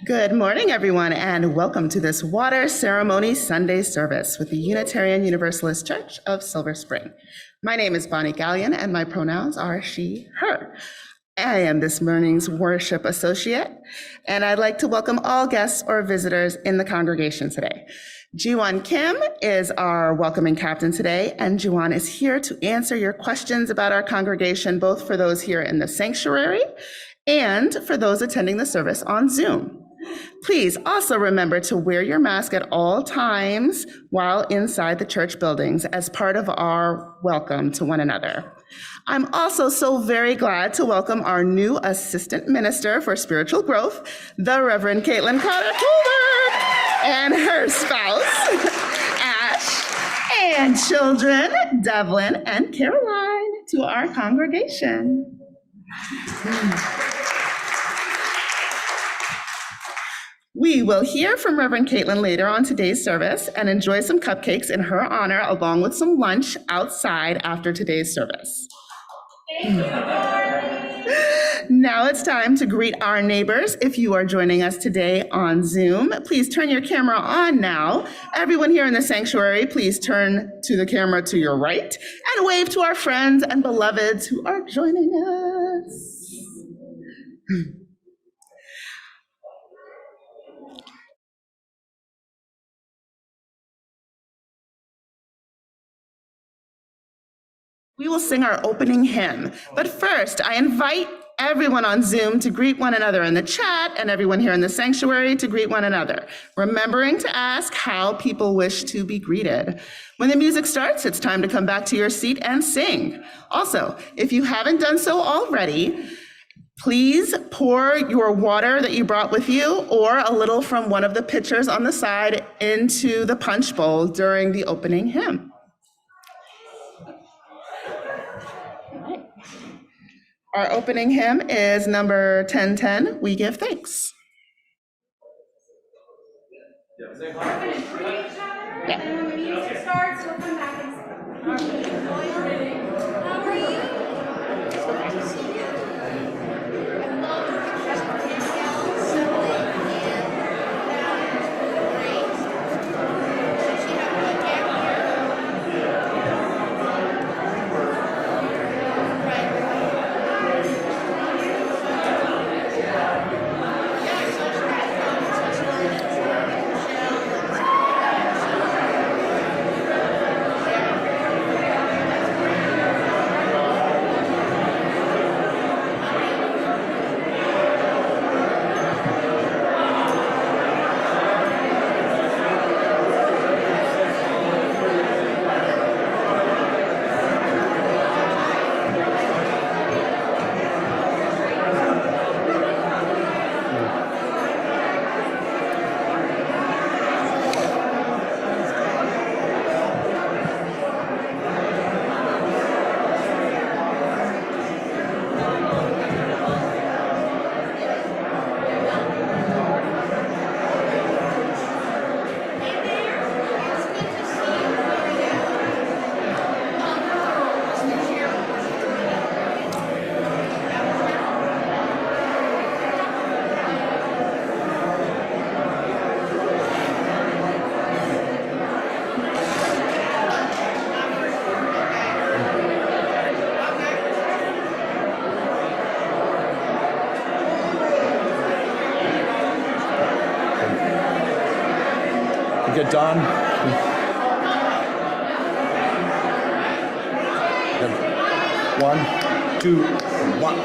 Good morning, everyone, and welcome to this water ceremony Sunday service with the Unitarian Universalist Church of Silver Spring. My name is Bonnie Gallion, and my pronouns are she, her. I am this morning's worship associate, and I'd like to welcome all guests or visitors in the congregation today. Jiwon Kim is our welcoming captain today, and Jiwon is here to answer your questions about our congregation, both for those here in the sanctuary and for those attending the service on Zoom. Please also remember to wear your mask at all times while inside the church buildings as part of our welcome to one another. I'm also so very glad to welcome our new Assistant Minister for Spiritual Growth, the Reverend Cotter Coillberg, and her spouse, Ash, and children, Devlin and Caroline, to our congregation. We will hear from Reverend Caitlin later on today's service and enjoy some cupcakes in her honor, along with some lunch outside after today's service. Thank you, Lord. Now it's time to greet our neighbors. If you are joining us today on Zoom, please turn your camera on now. Everyone here in the sanctuary, please turn to the camera to your right and wave to our friends and beloveds who are joining us. We will sing our opening hymn, but first I invite everyone on Zoom to greet one another in the chat and everyone here in the sanctuary to greet one another, remembering to ask how people wish to be greeted. When the music starts, it's time to come back to your seat and sing. Also, if you haven't done so already, Please pour your water that you brought with you or a little from one of the pitchers on the side into the punch bowl during the opening hymn. Our opening hymn is number 1010, We Give Thanks. We're going to greet each other, and then when the music starts, we'll come back and sing. How are you? Get done. One, two, one.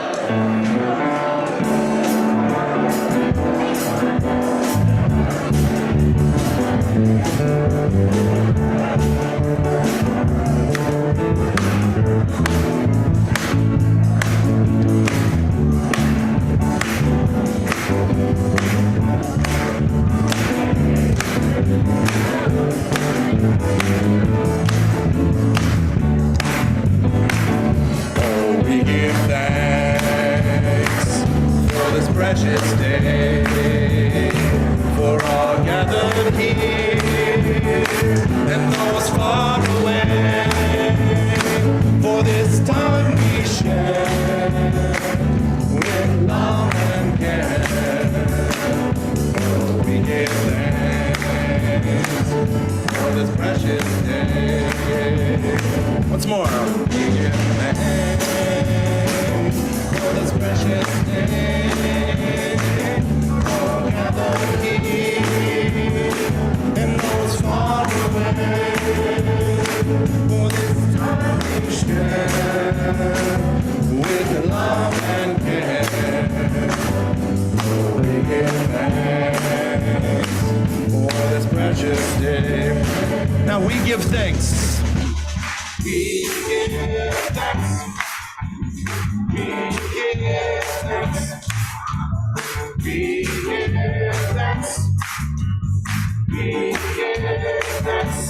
Oh, we give thanks for this precious day, for all gathered here and those far away, for this time we share with love and care. Oh, we give thanks for this precious day. Once more. We give thanks for this precious day. All gathered here and those far away. For this time we share with love and care. Oh, we give thanks for this precious day. Now we give thanks. We give thanks. We give thanks. We give thanks. We give thanks.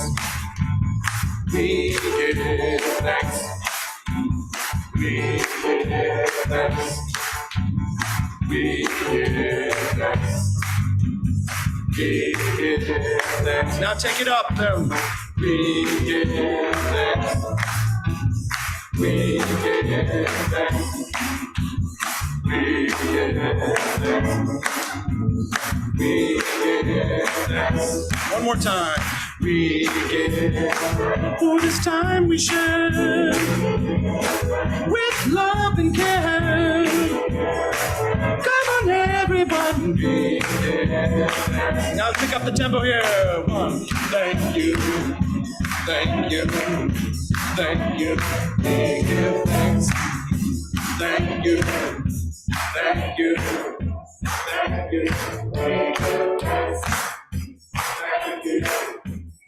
We give thanks. We give thanks. We give thanks. We give thanks. Now take it up there. We give thanks. We give thanks. We give thanks. We give thanks. One more time. We give for this time we share with love and care. Come on, everybody. We give thanks. Now pick up the tempo here. One. Thank you. Thank you. Thank you. We give thanks. Thank you. Thank you. Thank you. We give thanks. Thank you.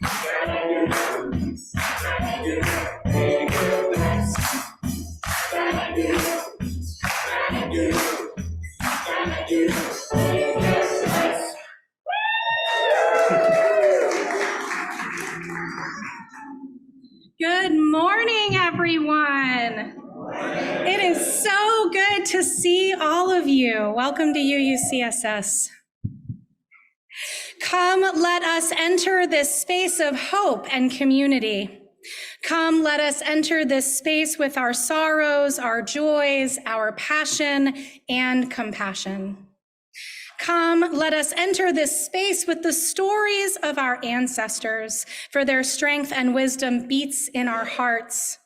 Thank you. Thank you. We give thanks. Thank you. Thank you. Good morning, everyone. It is so good to see all of you. Welcome to UUCSS. Come, let us enter this space of hope and community. Come, let us enter this space with our sorrows, our joys, our passion, and compassion. Come, let us enter this space with the stories of our ancestors, for their strength and wisdom beats in our hearts.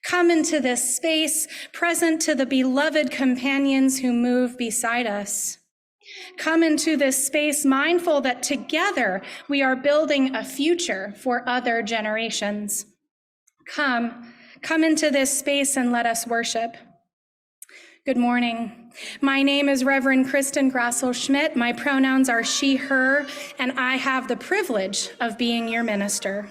Come into this space, present to the beloved companions who move beside us. Come into this space, mindful that together we are building a future for other generations. Come into this space and let us worship. Good morning. My name is Reverend Kristen Grassel Schmidt. My pronouns are she, her, and I have the privilege of being your minister.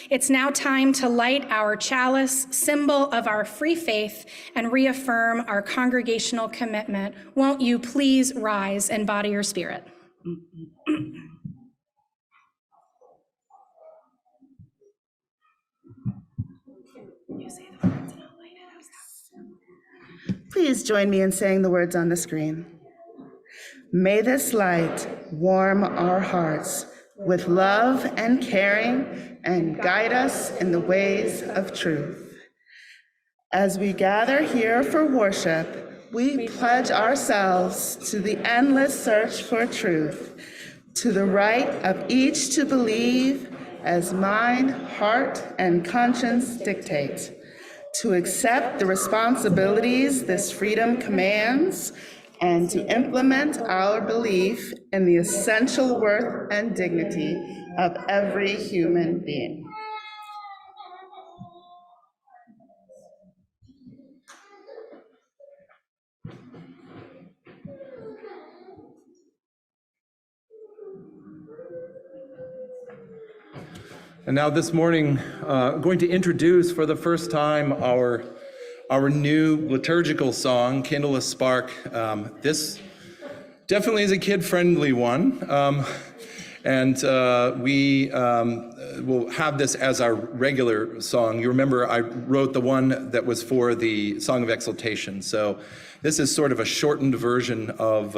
It's now time to light our chalice, symbol of our free faith, and reaffirm our congregational commitment. Won't you please rise and embody your spirit? You say the words and I'll light it. How's that? Please join me in saying the words on the screen. May this light warm our hearts with love and caring and guide us in the ways of truth. As we gather here for worship, we pledge ourselves to the endless search for truth, to the right of each to believe as mind, heart, and conscience dictate, to accept the responsibilities this freedom commands, and to implement our belief in the essential worth and dignity of every human being. And now this morning, I'm going to introduce for the first time our new liturgical song, Candleless Spark. This definitely is a kid-friendly one. And we will have this as our regular song. You remember I wrote the one that was for the Song of Exaltation. So this is sort of a shortened version of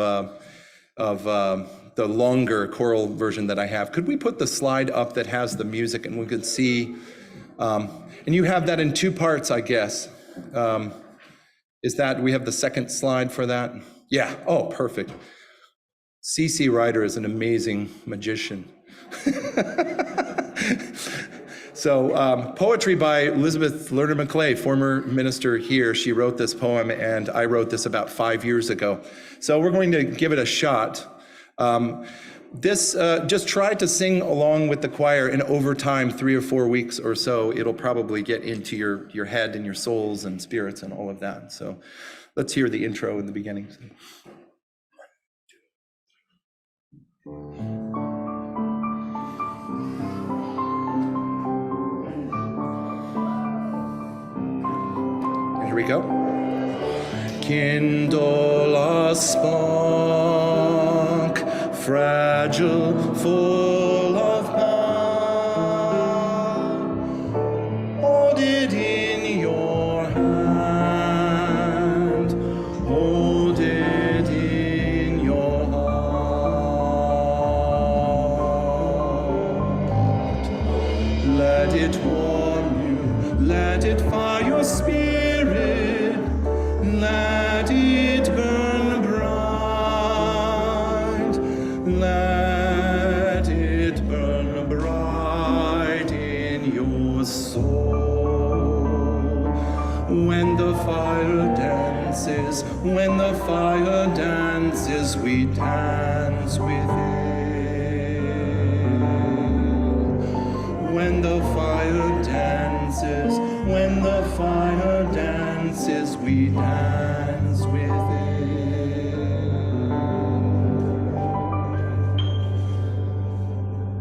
the longer choral version that I have. Could we put the slide up that has the music and we could see, and you have that in two parts, I guess. Is that, we have the second slide for that? Yeah, oh, perfect. C.C. Ryder is an amazing magician. So poetry by Elizabeth Lerner McClay, former minister here. She wrote this poem and I wrote this about 5 years ago. So we're going to give it a shot. Just try to sing along with the choir, and over time, 3 or 4 weeks or so, it'll probably get into your head and your souls and spirits and all of that. So let's hear the intro in the beginning. And here we go. Kindle a spark, fragile, full of power. Hold it in your hand, hold it in your heart. Let it warm you, let it fire your spirit, let it burn bright, let it burn bright in your soul. When the fire dances, when the fire dances, we dance with it. When the fire dances, when the fire dances, we dance with it.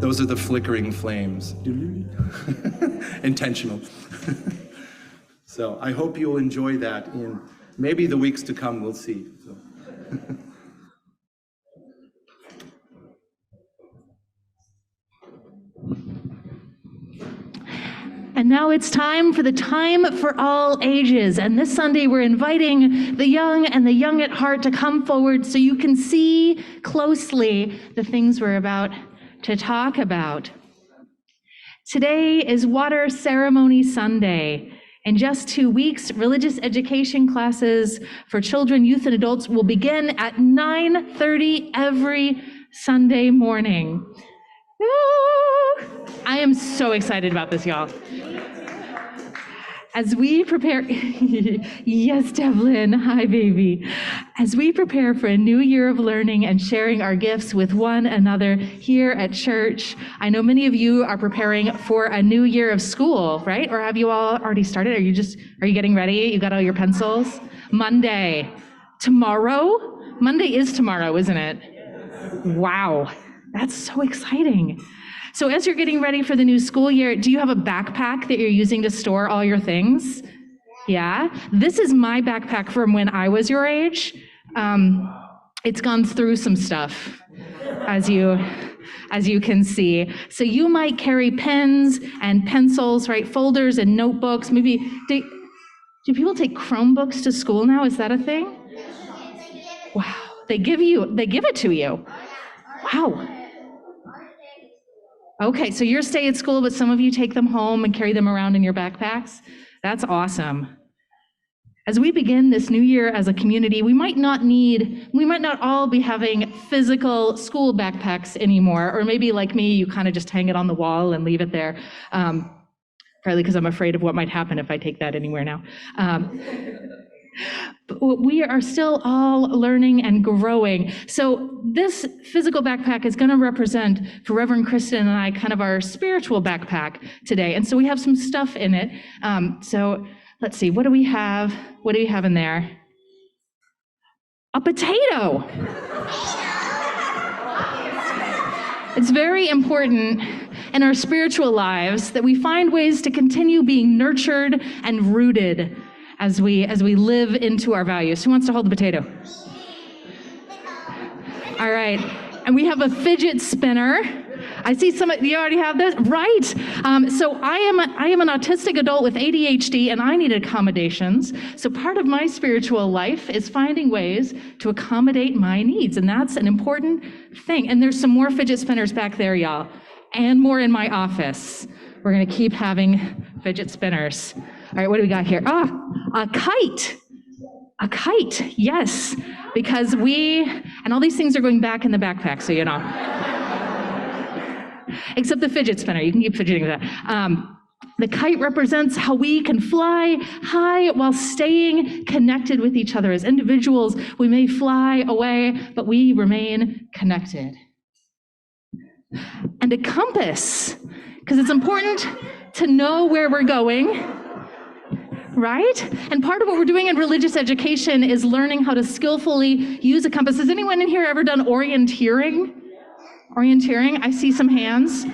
Those are the flickering flames. Intentional. So I hope you'll enjoy that in maybe the weeks to come, we'll see. So. And now it's time for the Time for All Ages. And this Sunday, we're inviting the young and the young at heart to come forward so you can see closely the things we're about to talk about. Today is Water Ceremony Sunday. In just 2 weeks, religious education classes for children, youth, and adults will begin at 9:30 every Sunday morning. I am so excited about this, y'all. As we prepare, yes, Devlin, hi, baby. As we prepare for a new year of learning and sharing our gifts with one another here at church, I know many of you are preparing for a new year of school, right? Or have you all already started? Are you getting ready? You got all your pencils? Monday. Tomorrow? Monday is tomorrow, isn't it? Wow, that's so exciting. So as you're getting ready for the new school year, do you have a backpack that you're using to store all your things? Yeah? This is my backpack from when I was your age. It's gone through some stuff, as you can see. So you might carry pens and pencils, right? Folders and notebooks. Maybe, do people take Chromebooks to school now? Is that a thing? Wow, they give it to you. Wow. Okay, so you're stay at school, but some of you take them home and carry them around in your backpacks. That's awesome. As we begin this new year as a community, we might not all be having physical school backpacks anymore, or maybe like me, you kind of just hang it on the wall and leave it there, partly because I'm afraid of what might happen if I take that anywhere now. But we are still all learning and growing. So this physical backpack is going to represent, for Reverend Kristen and I, kind of our spiritual backpack today. And so we have some stuff in it. So let's see, what do we have? What do we have in there? A potato. It's very important in our spiritual lives that we find ways to continue being nurtured and rooted as we live into our values. Who wants to hold the potato? All right, and we have a fidget spinner. I see some of you already have this, right? So I am an autistic adult with ADHD, and I need accommodations. So part of my spiritual life is finding ways to accommodate my needs, and that's an important thing. And there's some more fidget spinners back there, y'all, and more in my office. We're gonna keep having fidget spinners. All right, what do we got here? A kite. A kite, yes, because and all these things are going back in the backpack, so you know. Except the fidget spinner, you can keep fidgeting with that. The kite represents how we can fly high while staying connected with each other. As individuals, we may fly away, but we remain connected. And a compass, because it's important to know where we're going, right? And part of what we're doing in religious education is learning how to skillfully use a compass. Has anyone in here ever done orienteering? Orienteering, I see some hands.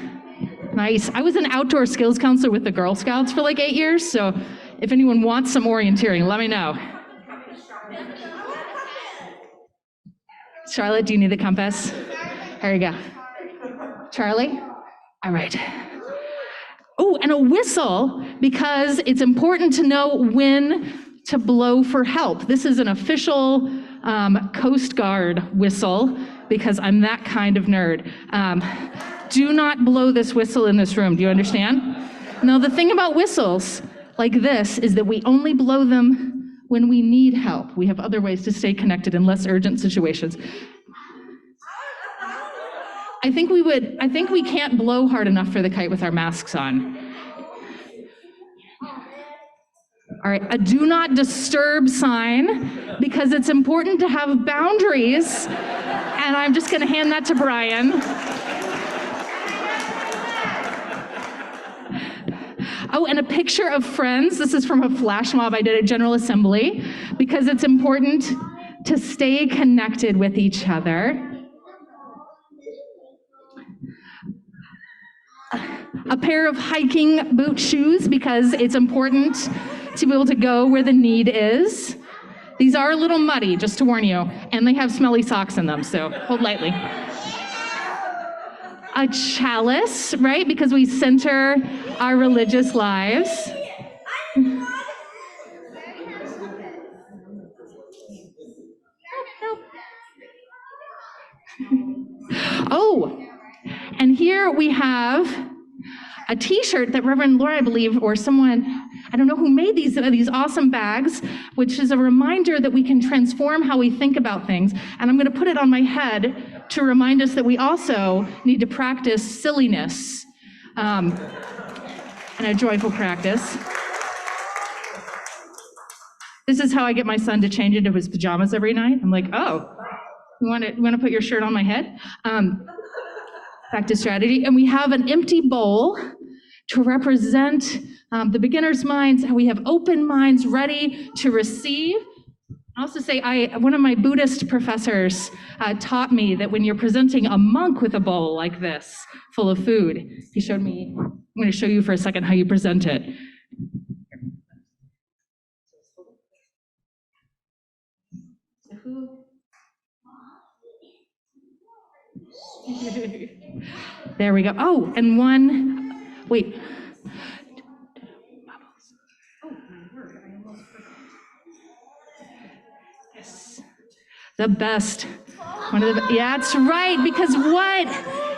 Nice. I was an outdoor skills counselor with the Girl Scouts for like 8 years, so if anyone wants some orienteering, let me know. Charlotte, do you need the compass? There you go. Charlie? All right. Oh, and a whistle, because it's important to know when to blow for help. This is an official Coast Guard whistle, because I'm that kind of nerd. Do not blow this whistle in this room, do you understand? Now, the thing about whistles like this is that we only blow them when we need help. We have other ways to stay connected in less urgent situations. I think we can't blow hard enough for the kite with our masks on. All right, a do not disturb sign, because it's important to have boundaries. And I'm just gonna hand that to Brian. Oh, and a picture of friends. This is from a flash mob I did at General Assembly, because it's important to stay connected with each other. A pair of hiking boot shoes, because it's important to be able to go where the need is. These are a little muddy, just to warn you, and they have smelly socks in them, so hold lightly. a chalice, right? Because we center our religious lives. Oh, and here we have a t-shirt that Reverend Laura, I believe, or someone, I don't know who made these awesome bags, which is a reminder that we can transform how we think about things. And I'm going to put it on my head to remind us that we also need to practice silliness, and a joyful practice. This is how I get my son to change into his pajamas every night. I'm like, oh, you want to put your shirt on my head? Practice strategy. And we have an empty bowl to represent the beginner's minds, how we have open minds ready to receive. I also say, one of my Buddhist professors taught me that when you're presenting a monk with a bowl like this, full of food, he showed me, I'm going to show you for a second how you present it. There we go. Oh, and one, wait. Oh, my word, I almost forgot. Yes, the best. Yeah, that's right, because what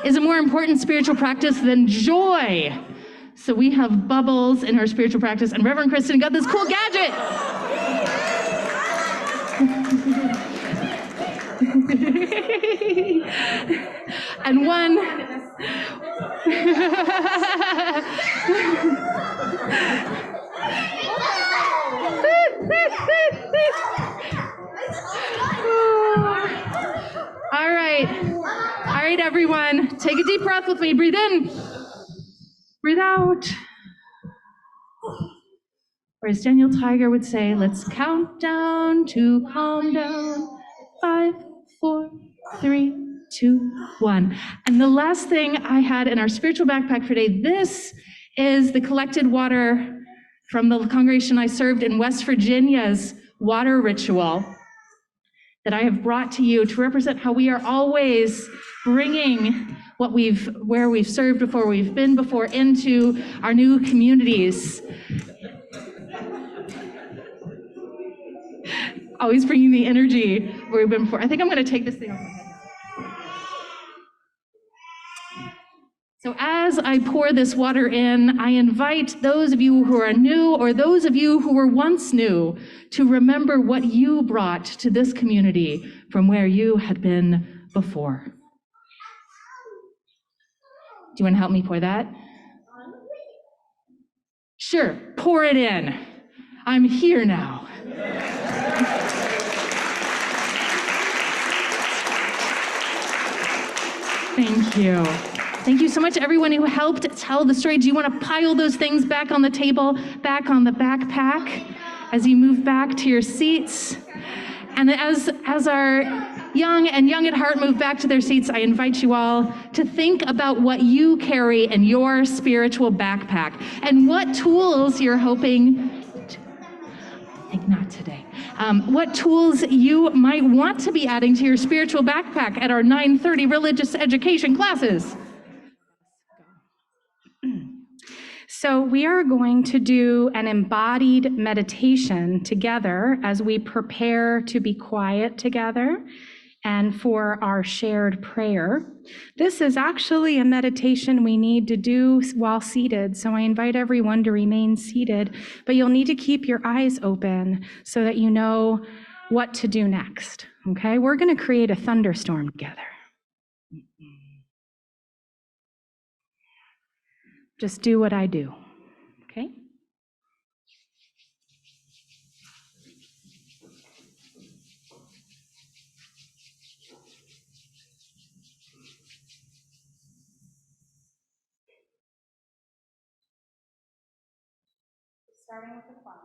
is a more important spiritual practice than joy? So we have bubbles in our spiritual practice, and Reverend Kristen got this cool gadget. And one. All right, everyone, take a deep breath with me. Breathe in, breathe out. Or as Daniel Tiger would say, let's count down to calm down. 5, 4, 3, 2, 1. And the last thing I had in our spiritual backpack for today, this is the collected water from the congregation I served in West Virginia's water ritual that I have brought to you to represent how we are always bringing where we've served before, we've been before, into our new communities. Always bringing the energy where we've been before. I think I'm going to take this thing off my head. So as I pour this water in, I invite those of you who are new or those of you who were once new to remember what you brought to this community from where you had been before. Do you want to help me pour that? Sure, pour it in. I'm here now. Thank you. Thank you so much, everyone who helped tell the story. Do you want to pile those things back on the table, back on the backpack, as you move back to your seats? And as our young and young at heart move back to their seats, I invite you all to think about what you carry in your spiritual backpack and what tools you're hoping to, I think not today, what tools you might want to be adding to your spiritual backpack at our 9:30 religious education classes. So we are going to do an embodied meditation together as we prepare to be quiet together and for our shared prayer. This is actually a meditation we need to do while seated, so I invite everyone to remain seated, but you'll need to keep your eyes open so that you know what to do next, okay? We're going to create a thunderstorm together. Just do what I do, okay? Starting with the cloud.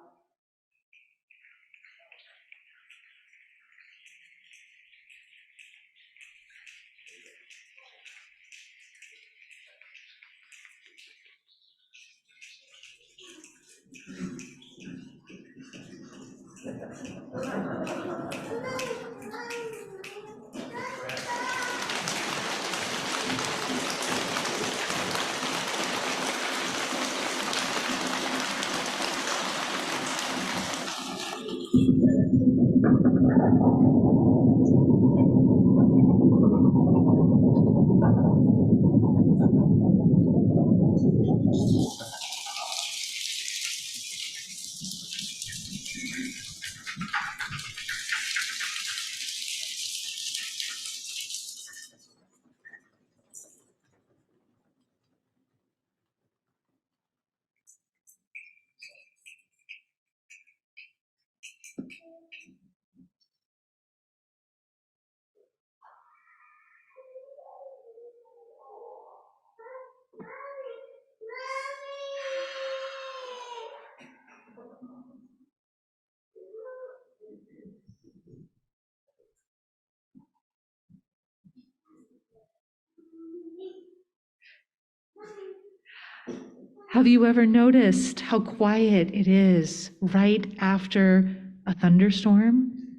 Have you ever noticed how quiet it is right after a thunderstorm?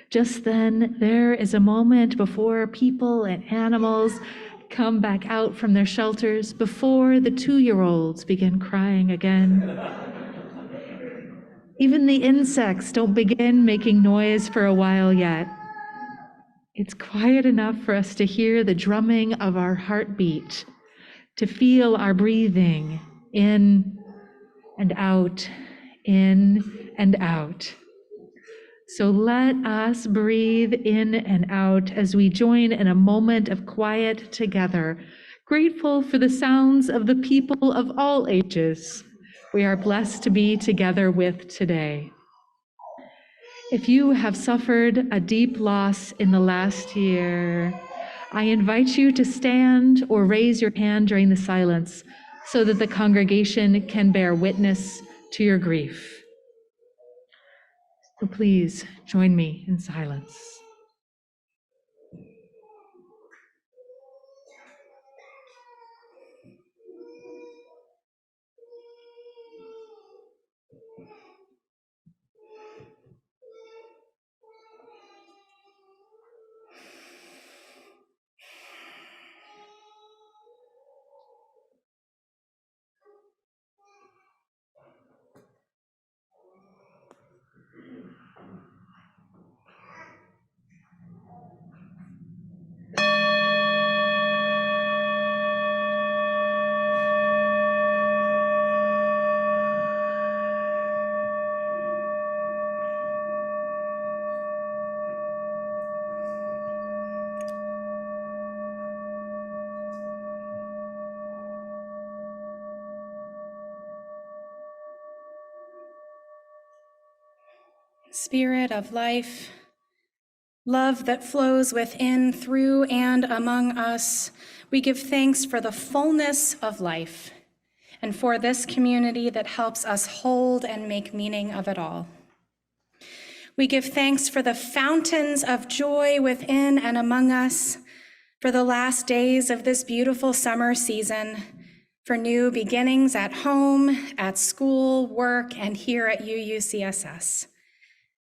Just then, there is a moment before people and animals come back out from their shelters, before the 2-year-olds begin crying again. Even the insects don't begin making noise for a while yet. It's quiet enough for us to hear the drumming of our heartbeat, to feel our breathing in and out, in and out. So let us breathe in and out as we join in a moment of quiet together, grateful for the sounds of the people of all ages we are blessed to be together with today. If you have suffered a deep loss in the last year, I invite you to stand or raise your hand during the silence so that the congregation can bear witness to your grief. So please join me in silence. Spirit of life, love that flows within, through, and among us, we give thanks for the fullness of life and for this community that helps us hold and make meaning of it all. We give thanks for the fountains of joy within and among us, for the last days of this beautiful summer season, for new beginnings at home, at school, work, and here at UUCSS.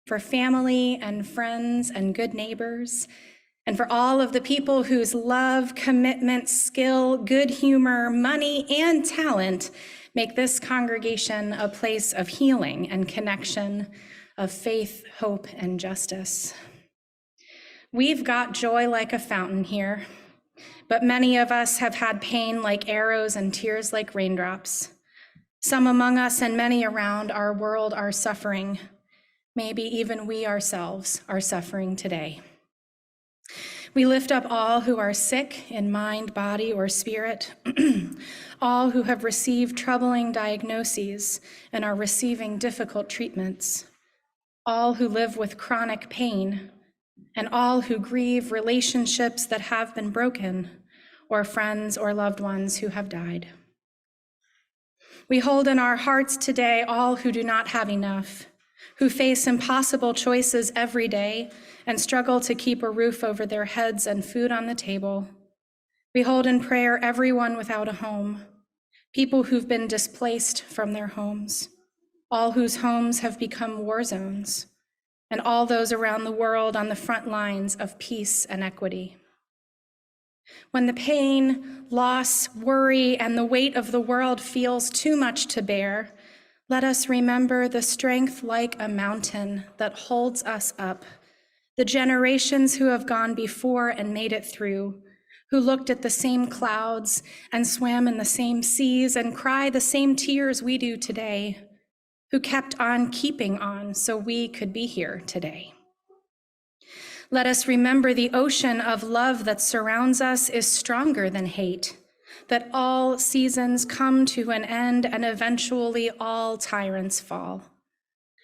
For family and friends and good neighbors, and for all of the people whose love, commitment, skill, good humor, money, and talent make this congregation a place of healing and connection, of faith, hope, and justice. We've got joy like a fountain here, but many of us have had pain like arrows and tears like raindrops. Some among us and many around our world are suffering. Maybe even we ourselves are suffering today. We lift up all who are sick in mind, body, or spirit, all who have received troubling diagnoses and are receiving difficult treatments, all who live with chronic pain, and all who grieve relationships that have been broken, or friends or loved ones who have died. We hold in our hearts today all who do not have enough, who face impossible choices every day and struggle to keep a roof over their heads and food on the table. We hold in prayer everyone without a home, people who've been displaced from their homes, all whose homes have become war zones, and all those around the world on the front lines of peace and equity. When the pain, loss, worry, and the weight of the world feels too much to bear, let us remember the strength like a mountain that holds us up, the generations who have gone before and made it through, who looked at the same clouds and swam in the same seas and cried the same tears we do today, who kept on keeping on so we could be here today. Let us remember the ocean of love that surrounds us is stronger than hate, that all seasons come to an end and eventually all tyrants fall,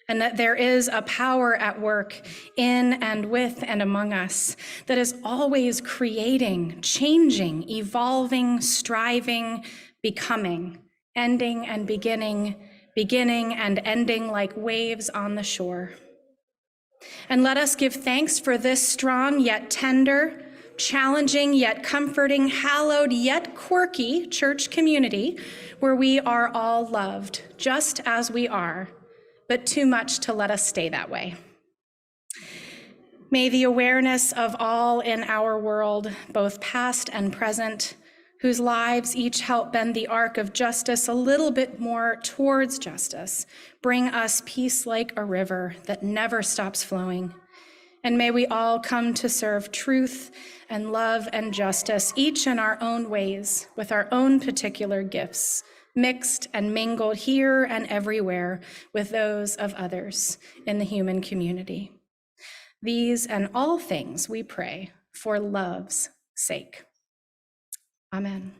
and that there is a power at work in and with and among us that is always creating, changing, evolving, striving, becoming, ending and beginning, beginning and ending like waves on the shore. And let us give thanks for this strong yet tender, challenging yet comforting, hallowed yet quirky church community where we are all loved just as we are, but too much to let us stay that way. May the awareness of all in our world, both past and present, whose lives each help bend the arc of justice a little bit more towards justice, bring us peace like a river that never stops flowing. And may we all come to serve truth and love and justice, each in our own ways, with our own particular gifts, mixed and mingled here and everywhere with those of others in the human community. These and all things we pray for love's sake. Amen.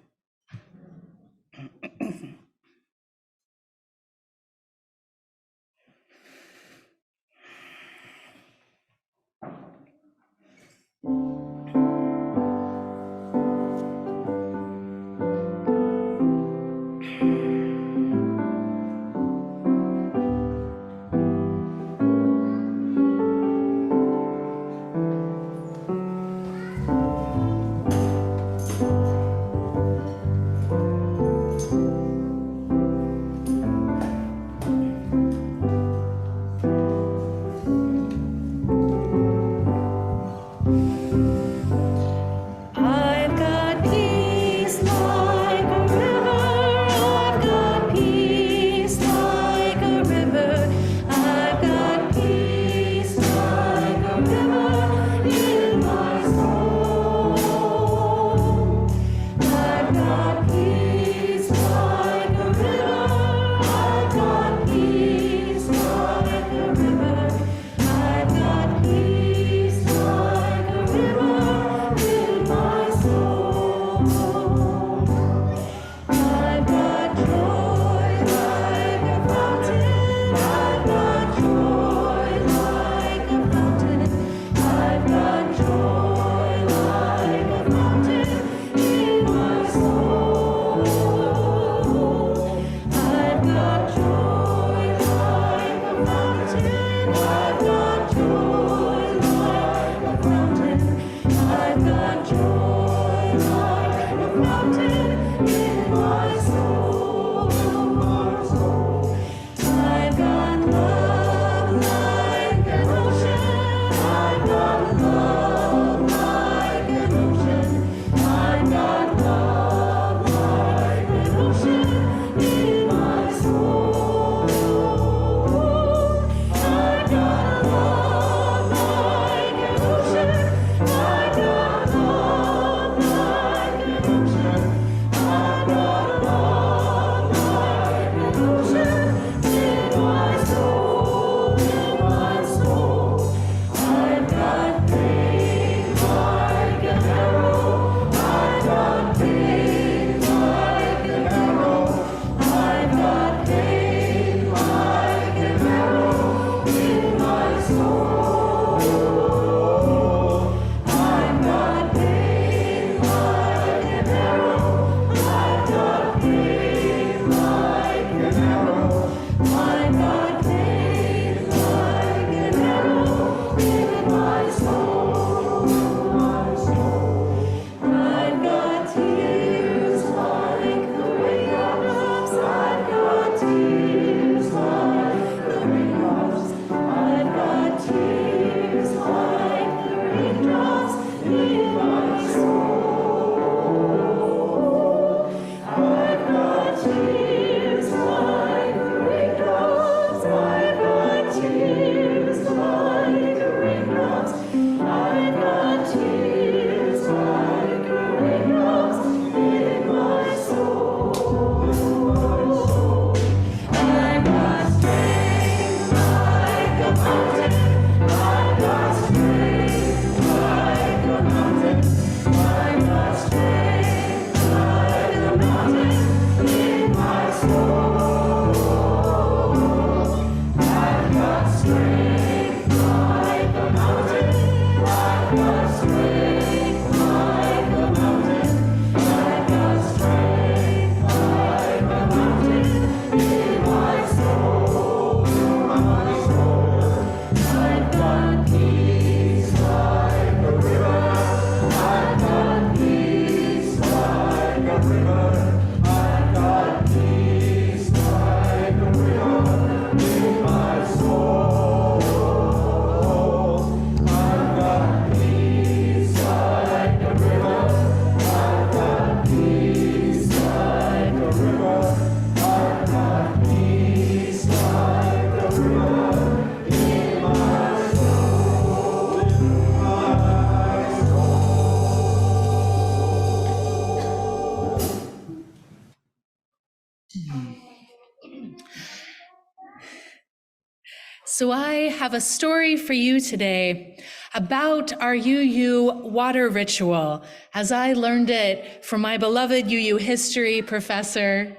So I have a story for you today about our UU water ritual, as I learned it from my beloved UU history professor.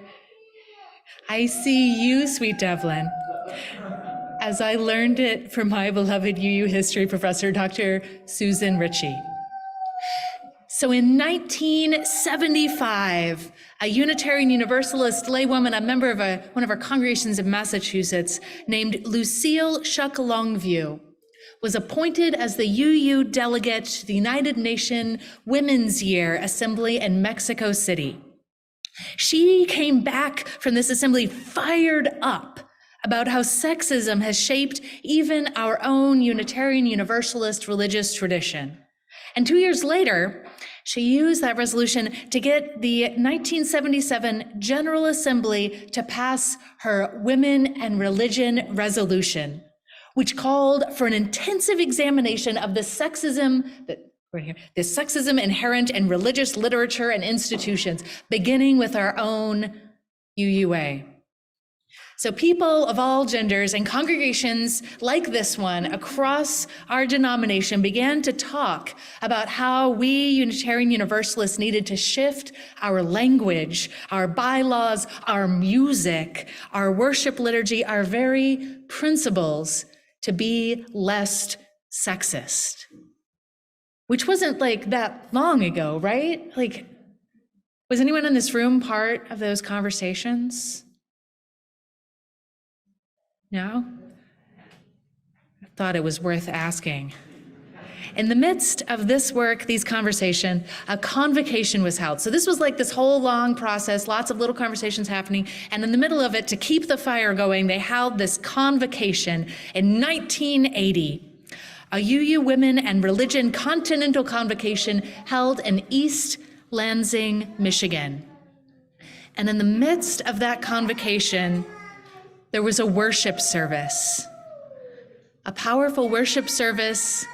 I see you, sweet Devlin, as I learned it from my beloved UU history professor, Dr. Susan Ritchie. So in 1975, a Unitarian Universalist laywoman, a member of one of our congregations in Massachusetts, named Lucille Shuck Longview, was appointed as the UU delegate to the United Nations Women's Year Assembly in Mexico City. She came back from this assembly fired up about how sexism has shaped even our own Unitarian Universalist religious tradition. And 2 years later, she used that resolution to get the 1977 General Assembly to pass her Women and Religion resolution, which called for an intensive examination of the sexism inherent in religious literature and institutions, beginning with our own UUA. So people of all genders and congregations like this one across our denomination began to talk about how we Unitarian Universalists needed to shift our language, our bylaws, our music, our worship liturgy, our very principles to be less sexist. Which wasn't like that long ago, right? Like, was anyone in this room part of those conversations? No? I thought it was worth asking. In the midst of this work, these conversations, a convocation was held. So this was like this whole long process, lots of little conversations happening. And in the middle of it, to keep the fire going, they held this convocation in 1980. A UU Women and Religion Continental Convocation held in East Lansing, Michigan. And in the midst of that convocation, there was a worship service, a powerful worship service.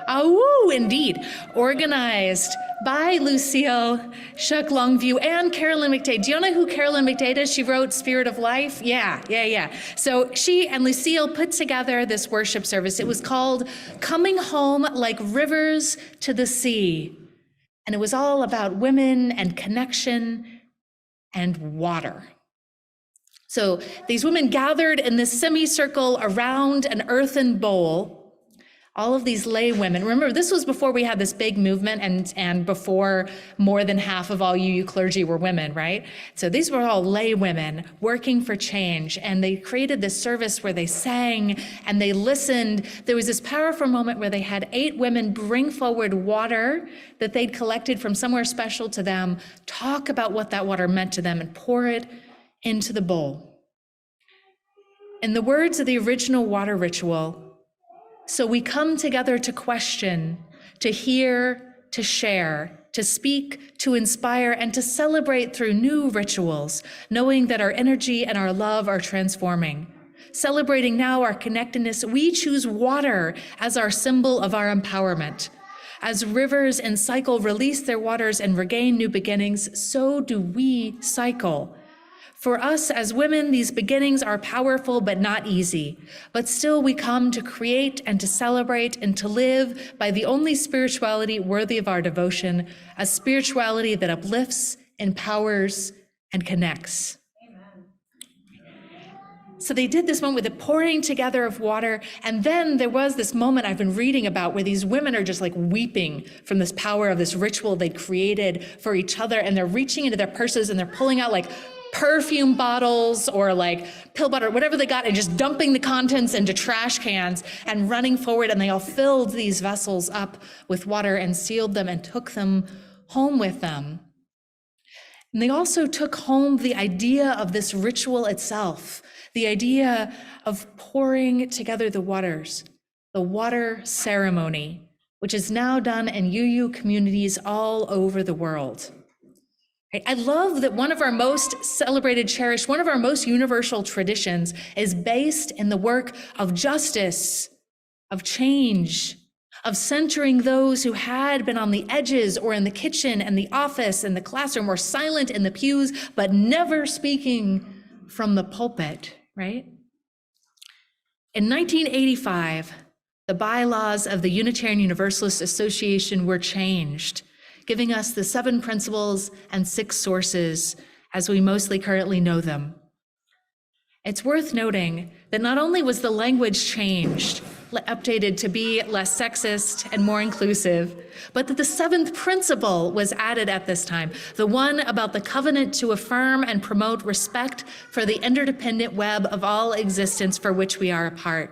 Oh, indeed, organized by Lucille Shuck Longview and Carolyn McDade. Do you know who Carolyn McDade is? She wrote Spirit of Life. Yeah. So she and Lucille put together this worship service. It was called Coming Home Like Rivers to the Sea. And it was all about women and connection and water. So these women gathered in this semicircle around an earthen bowl. All of these lay women. Remember, this was before we had this big movement and before more than half of all UU clergy were women, right? So these were all lay women working for change, and they created this service where they sang and they listened. There was this powerful moment where they had 8 women bring forward water that they'd collected from somewhere special to them, talk about what that water meant to them, and pour it into the bowl. In the words of the original water ritual, so we come together to question, to hear, to share, to speak, to inspire, and to celebrate through new rituals, knowing that our energy and our love are transforming. Celebrating now our connectedness, we choose water as our symbol of our empowerment. As rivers and cycle release their waters and regain new beginnings, so do we cycle. For us as women, these beginnings are powerful but not easy. But still we come to create and to celebrate and to live by the only spirituality worthy of our devotion, a spirituality that uplifts, empowers, and connects. Amen. So they did this moment with the pouring together of water, and then there was this moment I've been reading about where these women are just like weeping from this power of this ritual they created for each other, and they're reaching into their purses and they're pulling out like perfume bottles or like pill bottle, whatever they got, and just dumping the contents into trash cans and running forward. And they all filled these vessels up with water and sealed them and took them home with them. And they also took home the idea of this ritual itself, the idea of pouring together the waters, the water ceremony, which is now done in UU communities all over the world. I love that one of our most celebrated, cherished, one of our most universal traditions is based in the work of justice, of change, of centering those who had been on the edges or in the kitchen and the office and the classroom or silent in the pews, but never speaking from the pulpit, right? In 1985, the bylaws of the Unitarian Universalist Association were changed, giving us the 7 principles and 6 sources as we mostly currently know them. It's worth noting that not only was the language changed, updated to be less sexist and more inclusive, but that the 7th principle was added at this time, the one about the covenant to affirm and promote respect for the interdependent web of all existence for which we are a part.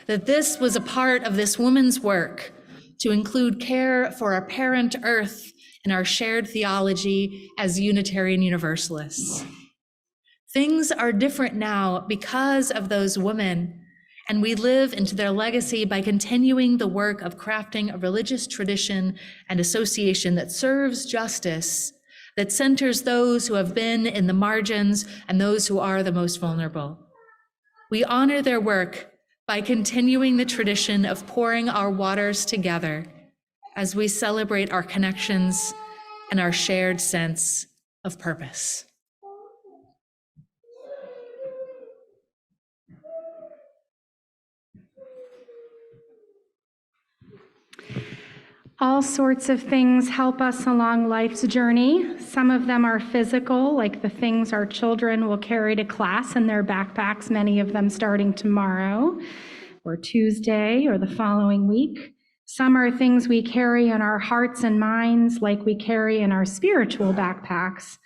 That this was a part of this woman's work to include care for our parent earth in our shared theology as Unitarian Universalists. Things are different now because of those women, and we live into their legacy by continuing the work of crafting a religious tradition and association that serves justice, that centers those who have been in the margins and those who are the most vulnerable. We honor their work by continuing the tradition of pouring our waters together as we celebrate our connections and our shared sense of purpose. All sorts of things help us along life's journey. Some of them are physical, like the things our children will carry to class in their backpacks, many of them starting tomorrow or Tuesday or the following week. Some are things we carry in our hearts and minds, like we carry in our spiritual backpacks.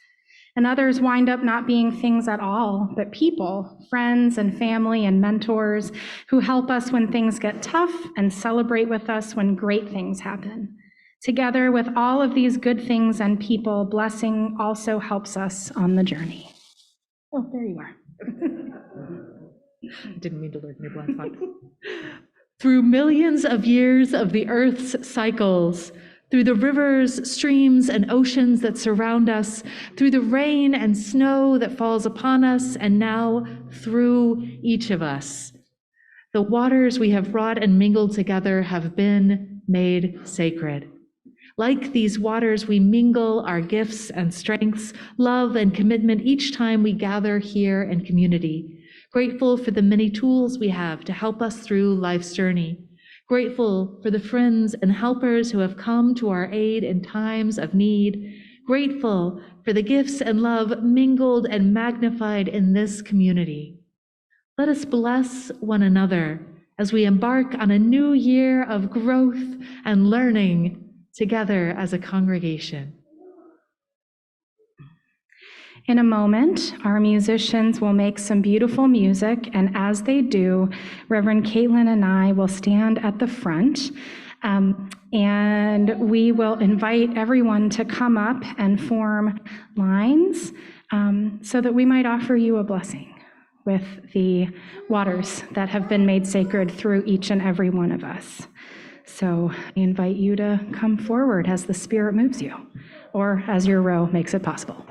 And others wind up not being things at all, but people, friends and family and mentors who help us when things get tough and celebrate with us when great things happen. Together with all of these good things and people, blessing also helps us on the journey. Oh, there you are. Didn't mean to lurk in your blind spot. Through millions of years of the Earth's cycles, through the rivers, streams, and oceans that surround us, through the rain and snow that falls upon us, and now through each of us. The waters we have brought and mingled together have been made sacred. Like these waters, we mingle our gifts and strengths, love and commitment each time we gather here in community. Grateful for the many tools we have to help us through life's journey. Grateful for the friends and helpers who have come to our aid in times of need. Grateful for the gifts and love mingled and magnified in this community. Let us bless one another as we embark on a new year of growth and learning together as a congregation. In a moment, our musicians will make some beautiful music, and as they do, Reverend Caitlin and I will stand at the front, and we will invite everyone to come up and form lines so that we might offer you a blessing with the waters that have been made sacred through each and every one of us. So I invite you to come forward as the Spirit moves you, or as your row makes it possible.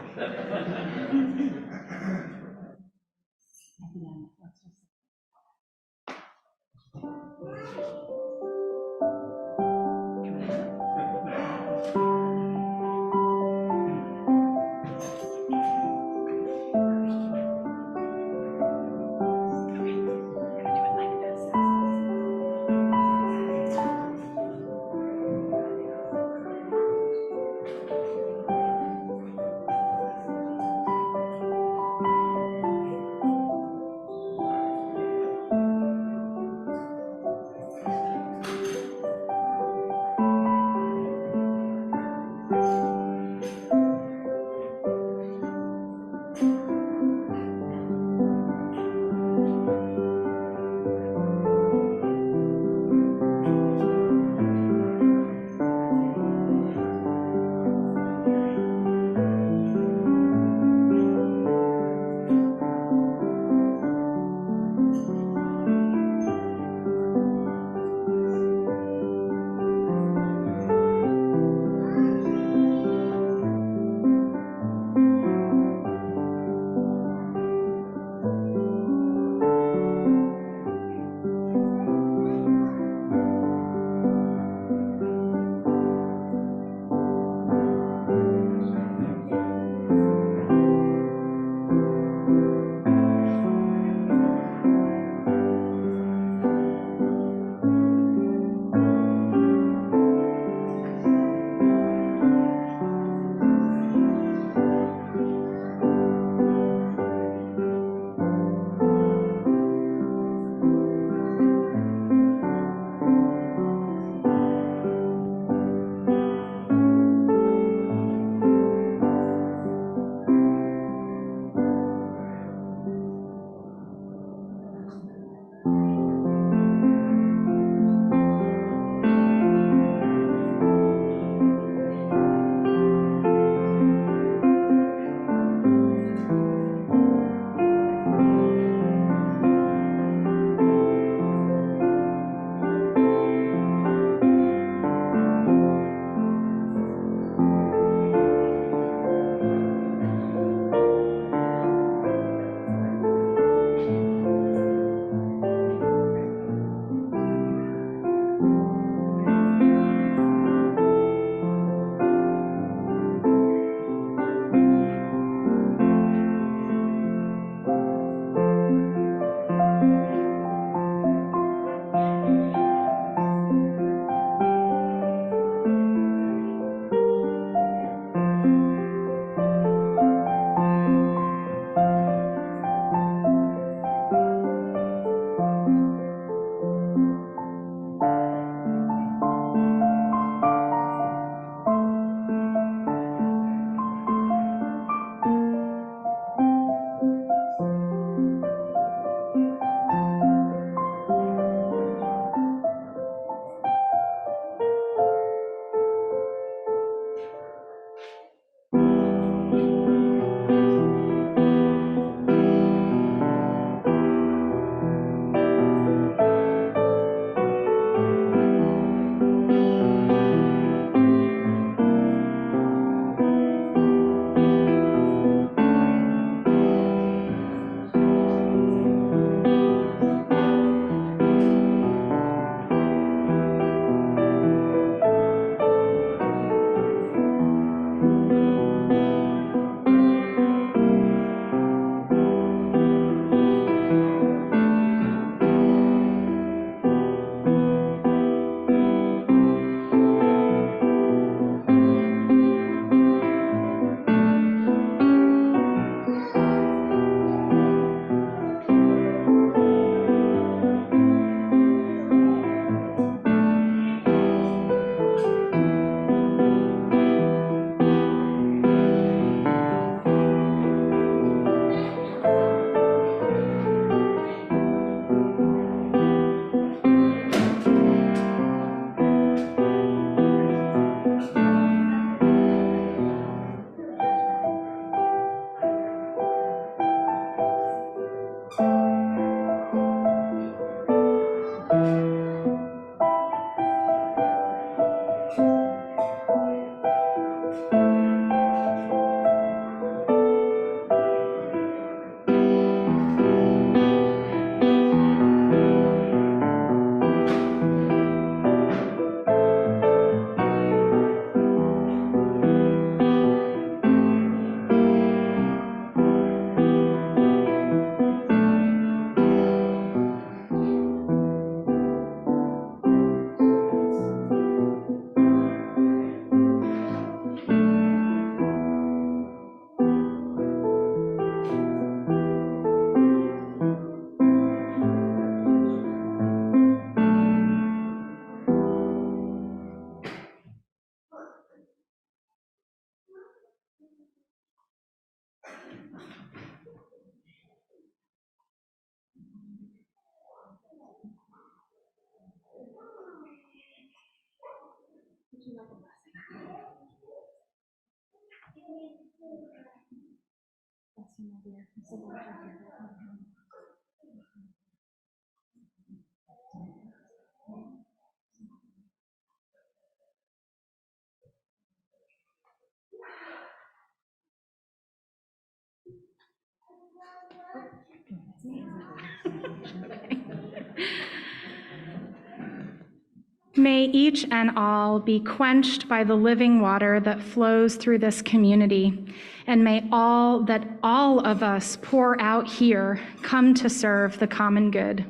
May each and all be quenched by the living water that flows through this community, and may all that all of us pour out here come to serve the common good.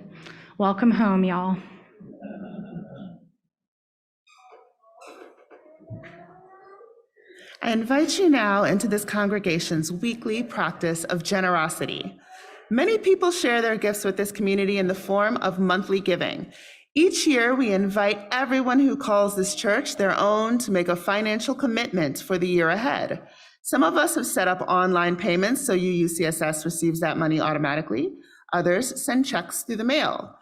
Welcome home, y'all. I invite you now into this congregation's weekly practice of generosity. Many people share their gifts with this community in the form of monthly giving. Each year, we invite everyone who calls this church their own to make a financial commitment for the year ahead. Some of us have set up online payments so UUCSS receives that money automatically. Others send checks through the mail.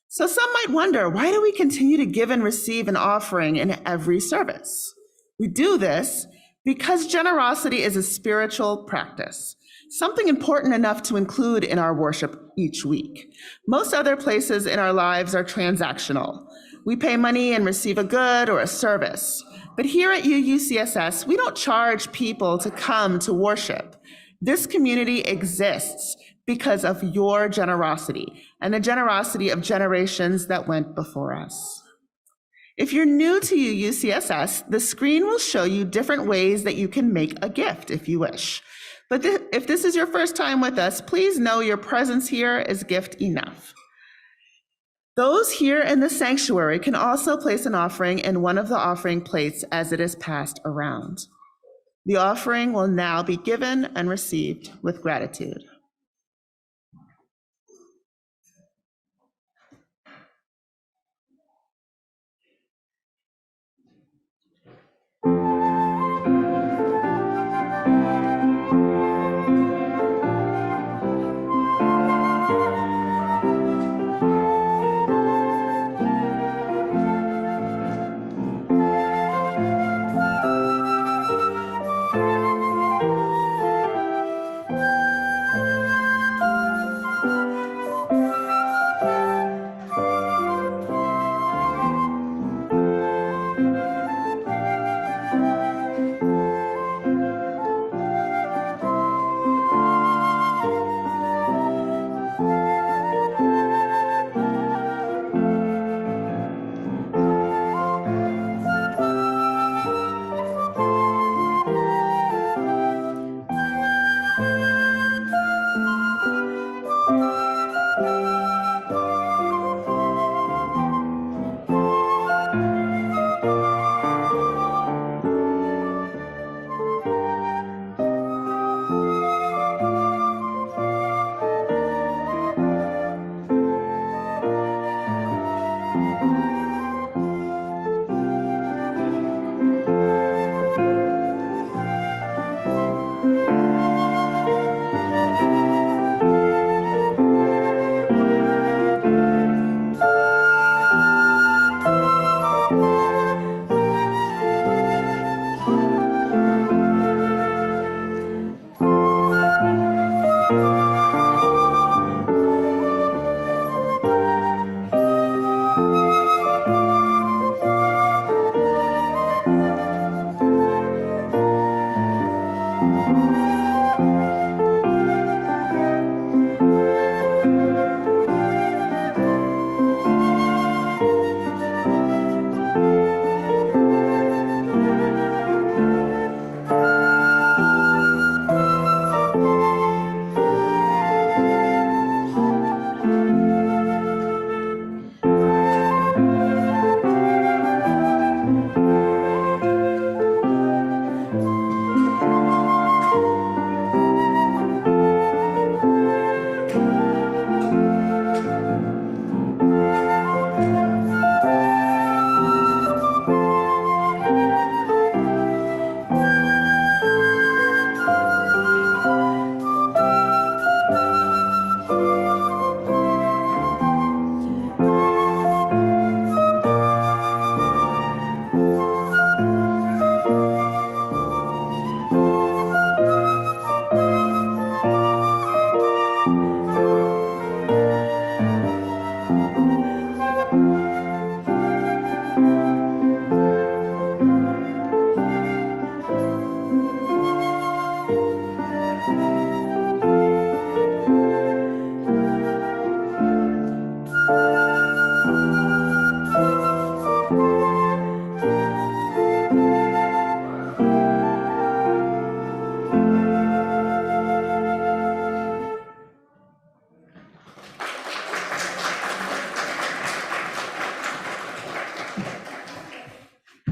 So some might wonder, why do we continue to give and receive an offering in every service? We do this because generosity is a spiritual practice, something important enough to include in our worship each week. Most other places in our lives are transactional. We pay money and receive a good or a service. But here at UUCSS, we don't charge people to come to worship. This community exists because of your generosity and the generosity of generations that went before us. If you're new to UUCSS, the screen will show you different ways that you can make a gift if you wish. But if this is your first time with us, please know your presence here is gift enough. Those here in the sanctuary can also place an offering in one of the offering plates as it is passed around. The offering will now be given and received with gratitude.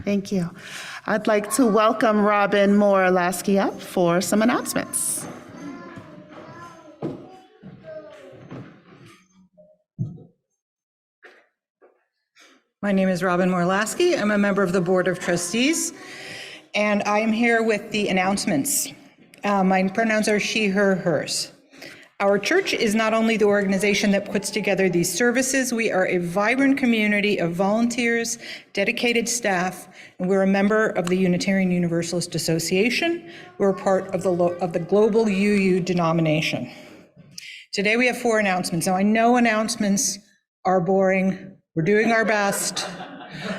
Thank you. I'd like to welcome Robin Morlaski up for some announcements. My name is Robin Morlaski. I'm a member of the Board of Trustees, and I am here with the announcements. My pronouns are she, her, hers. Our church is not only the organization that puts together these services, we are a vibrant community of volunteers, dedicated staff, and we're a member of the Unitarian Universalist Association. We're part of the global UU denomination. Today we have 4 announcements. Now I know announcements are boring. We're doing our best.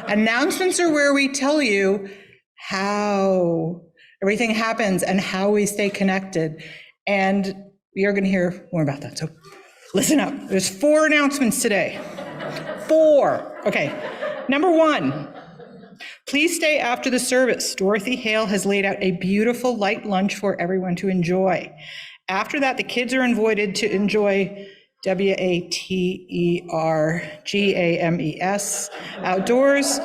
Announcements are where we tell you how everything happens and how we stay connected. And you're going to hear more about that. So listen up. There's 4 announcements today. 4. Okay. Number 1, please stay after the service. Dorothy Hale has laid out a beautiful light lunch for everyone to enjoy. After that, the kids are invited to enjoy WATERGAMES outdoors,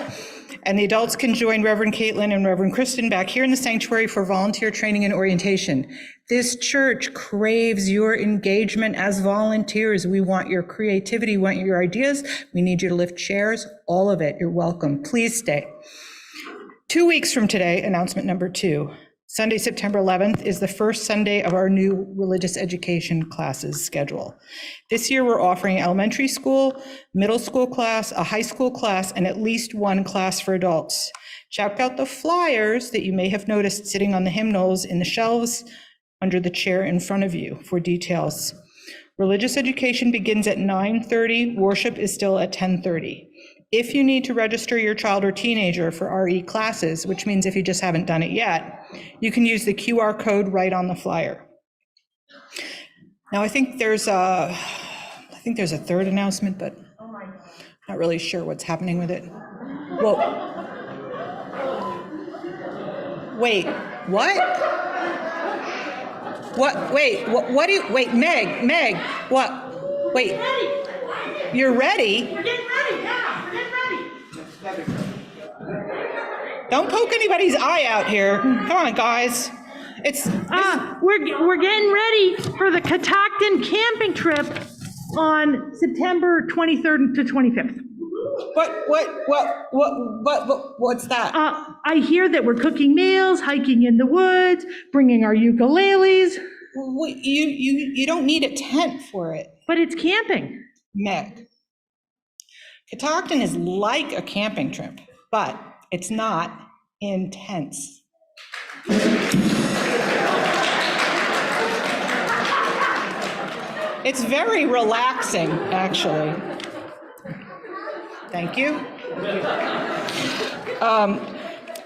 and the adults can join Reverend Caitlin and Reverend Kristen back here in the sanctuary for volunteer training and orientation. This church craves your engagement as volunteers. We want your creativity, we want your ideas. We need you to lift chairs, all of it. You're welcome. Please stay. 2 weeks from today, announcement number 2. Sunday, September 11th is the first Sunday of our new religious education classes schedule. This year, we're offering elementary school, middle school class, a high school class, and at least 1 class for adults. Check out the flyers that you may have noticed sitting on the hymnals in the shelves under the chair in front of you for details. Religious education begins at 9:30. Worship is still at 10:30. If you need to register your child or teenager for RE classes, which means if you just haven't done it yet, you can use the QR code right on the flyer. Now, I think there's a 3rd announcement, but I'm not really sure what's happening with it. Well, wait, what? What? Wait, what do you, wait, Meg, what? Wait, you're ready? We're getting ready, yeah, we're getting ready. Don't poke anybody's eye out here. Come on, guys. We're getting ready for the Catoctin camping trip on September 23rd to 25th. What's that? I hear that we're cooking meals, hiking in the woods, bringing our ukuleles. You don't need a tent for it. But it's camping. Meg, Catoctin is like a camping trip, but it's not intense. It's very relaxing, actually. Thank you.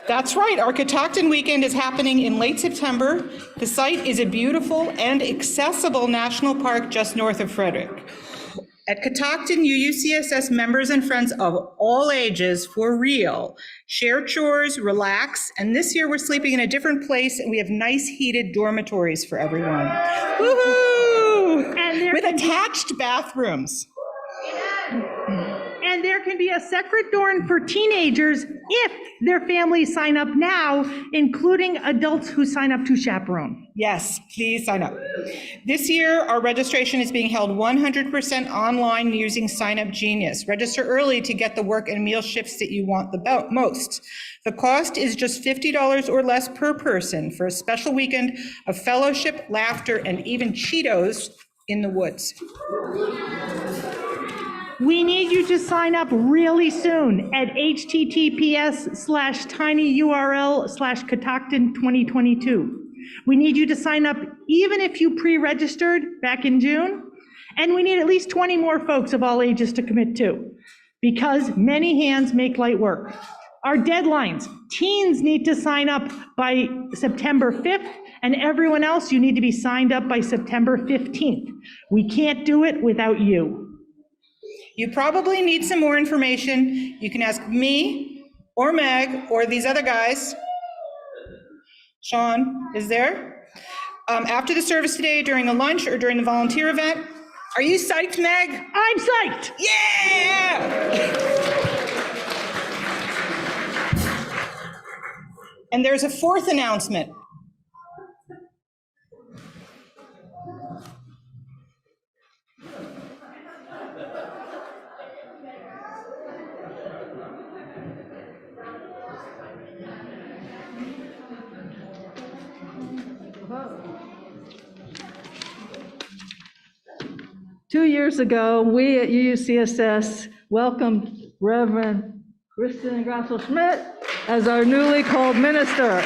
That's right, our Catoctin weekend is happening in late September. The site is a beautiful and accessible national park just north of Frederick. At Catoctin, UUCSS members and friends of all ages, for real, share chores, relax, and this year we're sleeping in a different place and we have nice heated dormitories for everyone. Woohoo! With attached bathrooms. And there can be a separate dorm for teenagers if their families sign up now, including adults who sign up to chaperone. Yes, please sign up. This year, our registration is being held 100% online using Sign Up Genius. Register early to get the work and meal shifts that you want the most. The cost is just $50 or less per person for a special weekend of fellowship, laughter, and even Cheetos in the woods. We need you to sign up really soon at https:/tinyurl/Catoctin2022. We need you to sign up even if you pre-registered back in June, and we need at least 20 more folks of all ages to commit to, because many hands make light work. Our deadlines: teens need to sign up by September 5th, and everyone else, you need to be signed up by September 15th. We can't do it without you. You probably need some more information. You can ask me or Meg or these other guys. Sean is there. After the service today, during a lunch or during the volunteer event. Are you psyched, Meg? I'm psyched. Yeah! And there's a fourth announcement. Two years ago, we at UUCSS welcomed Reverend Kristen and Grassel Schmidt as our newly called minister.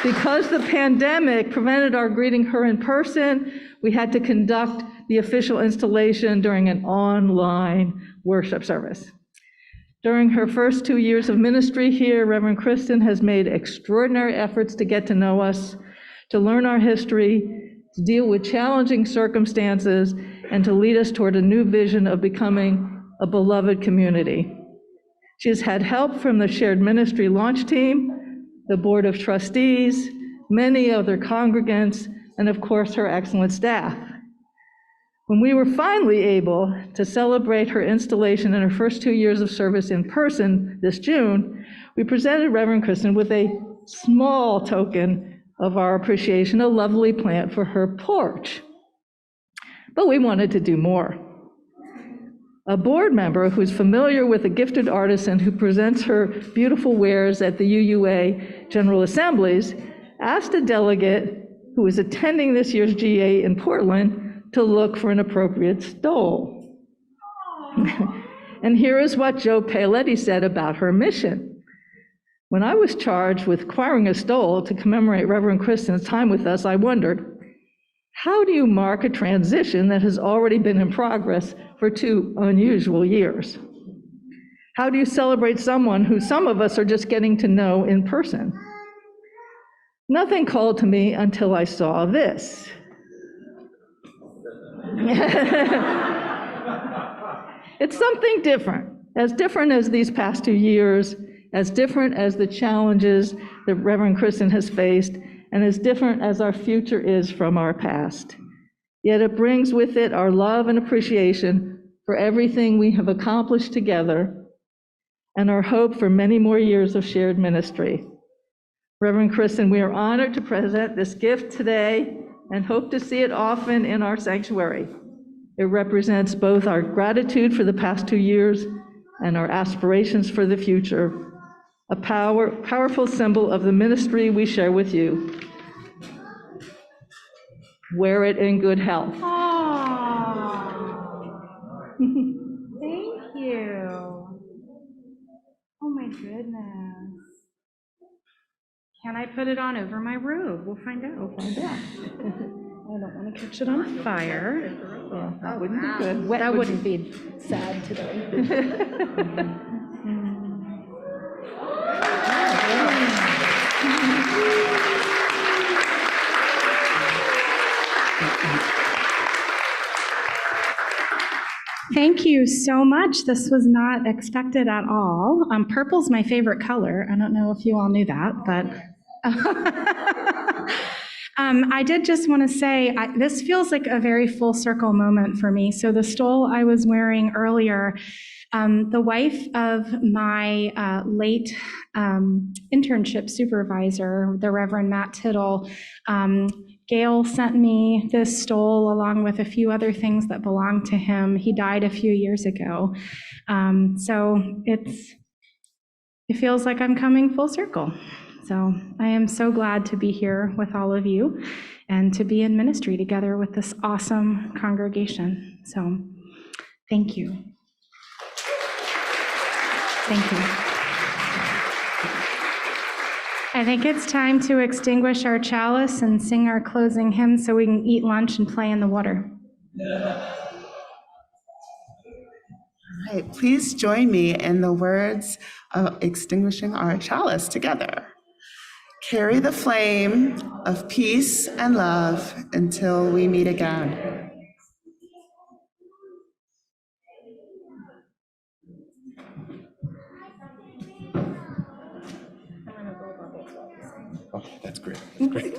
Because the pandemic prevented our greeting her in person, we had to conduct the official installation during an online worship service. During her first 2 years of ministry here, Reverend Kristen has made extraordinary efforts to get to know us, to learn our history, to deal with challenging circumstances, and to lead us toward a new vision of becoming a beloved community. She has had help from the Shared Ministry launch team, the Board of Trustees, many other congregants, and of course, her excellent staff. When we were finally able to celebrate her installation in her first 2 years of service in person this June, we presented Reverend Kristen with a small token of our appreciation, a lovely plant for her porch. But we wanted to do more. A board member who's familiar with a gifted artisan who presents her beautiful wares at the UUA General Assemblies asked a delegate who was attending this year's GA in Portland to look for an appropriate stole. And here is what Joe Paoletti said about her mission. When I was charged with acquiring a stole to commemorate Reverend Kristen's time with us, I wondered, how do you mark a transition that has already been in progress for 2 unusual years? How do you celebrate someone who some of us are just getting to know in person? Nothing called to me until I saw this. It's something different as these past 2 years, as different as the challenges that Reverend Kristen has faced, and as different as our future is from our past. Yet it brings with it our love and appreciation for everything we have accomplished together and our hope for many more years of shared ministry. Reverend Kristen, we are honored to present this gift today and hope to see it often in our sanctuary. It represents both our gratitude for the past 2 years and our aspirations for the future, a powerful symbol of the ministry we share with you. Wear it in good health. Thank you. Oh my goodness. Can I put it on over my robe? We'll find out. I don't want to catch it on fire. Yeah, that wouldn't be good. That wouldn't be sad today. Thank you so much. This was not expected at all. Purple's my favorite color. I don't know if you all knew that, but I did just want to say, this feels like a very full circle moment for me. So the stole I was wearing earlier, the wife of my late internship supervisor, the Reverend Matt Tittle, Gail sent me this stole along with a few other things that belonged to him. He died a few years ago. So it feels like I'm coming full circle. So I am so glad to be here with all of you and to be in ministry together with this awesome congregation. So thank you. Thank you. I think it's time to extinguish our chalice and sing our closing hymn so we can eat lunch and play in the water. All right, please join me in the words of extinguishing our chalice together. Carry the flame of peace and love until we meet again. Oh, that's great. That's great.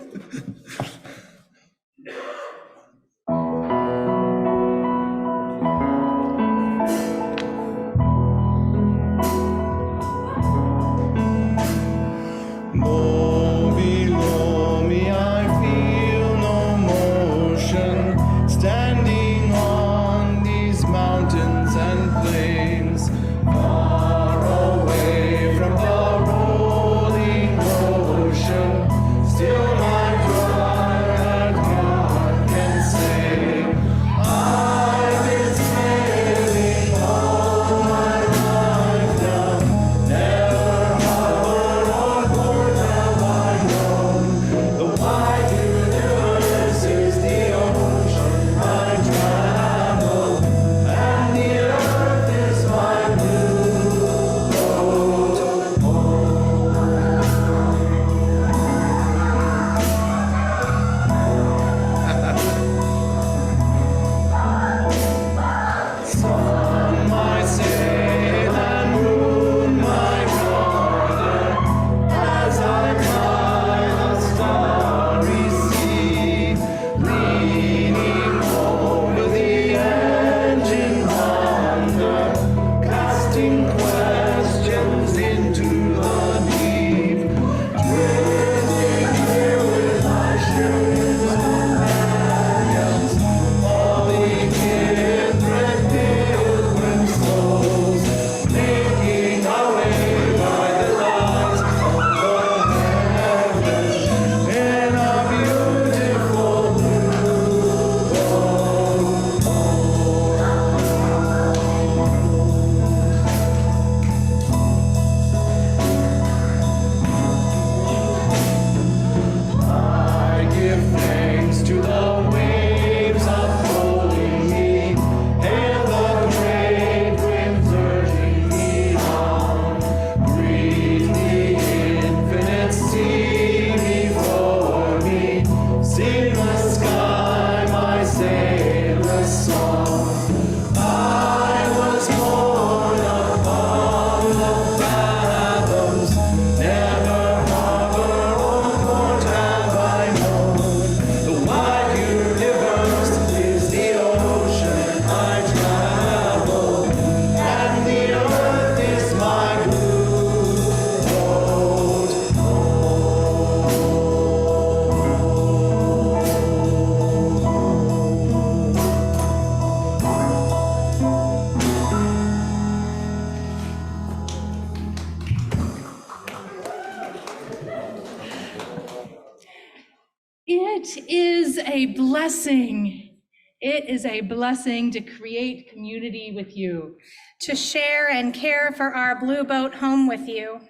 blessing. It is a blessing to create community with you. To share and care for our blue boat home with you.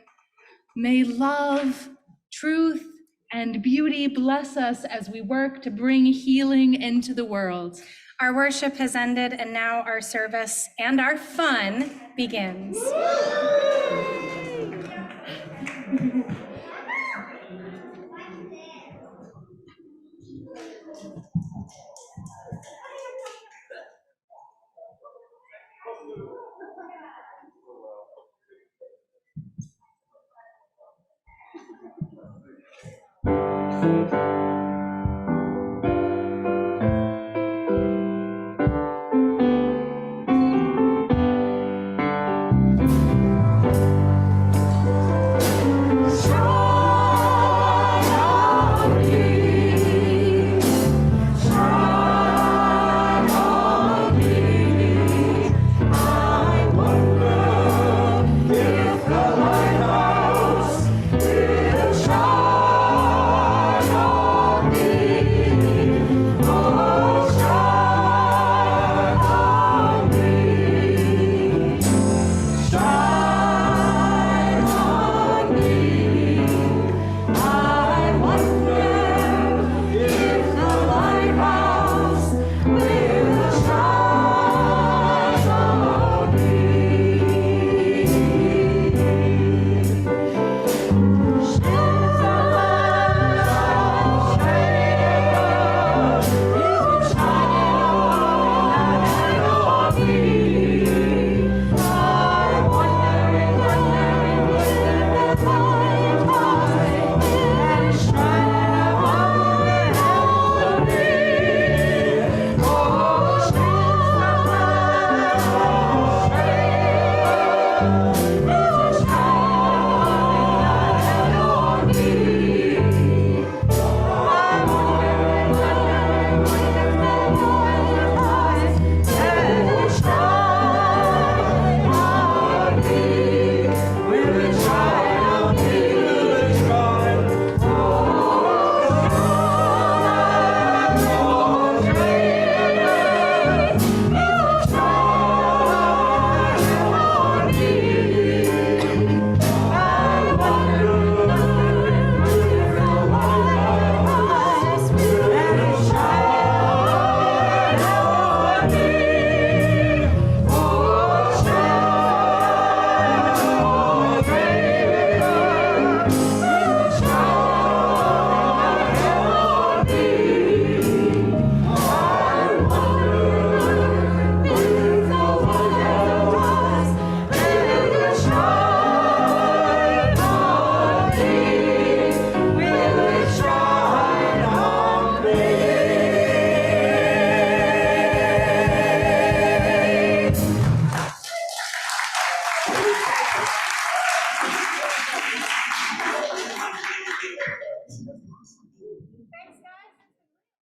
May love, truth, and beauty bless us as we work to bring healing into the world. Our worship has ended, and now our service and our fun begins. Thank you.